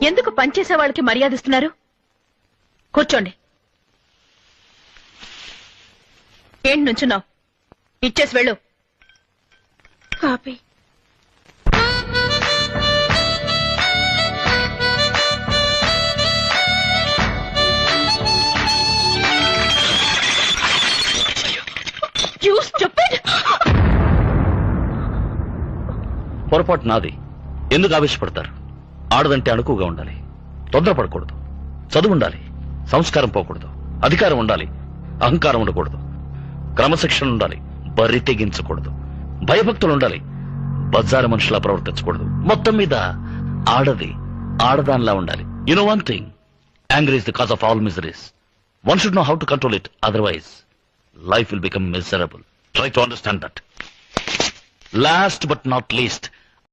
ఎందుకు పనిచేసే వాళ్ళకి మర్యాద ఇస్తున్నారు? కూర్చోండి. ఏంటి నుంచున్నావు? ఇచ్చేసి వెళ్ళు. కాపీ. పొరపాటు నాది. ఎందుకు ఆవేశపడతారు? ఆడదంటే అణుకుగా ఉండాలి, తొందరపడకూడదు, చదువు ఉండాలి, సంస్కారం పోకూడదు, అధికారం ఉండాలి, అహంకారం ఉండకూడదు, క్రమశిక్షణ ఉండాలి, బరి తెగించకూడదు, భయభక్తులు ఉండాలి, బజారు మనుషులా ప్రవర్తించకూడదు. మొత్తం మీద ఆడది ఆడదానిలా ఉండాలి. You know one thing, anger is the cause of all miseries. One should know how to control it, otherwise life will become miserable. Try to understand that. Last but not least,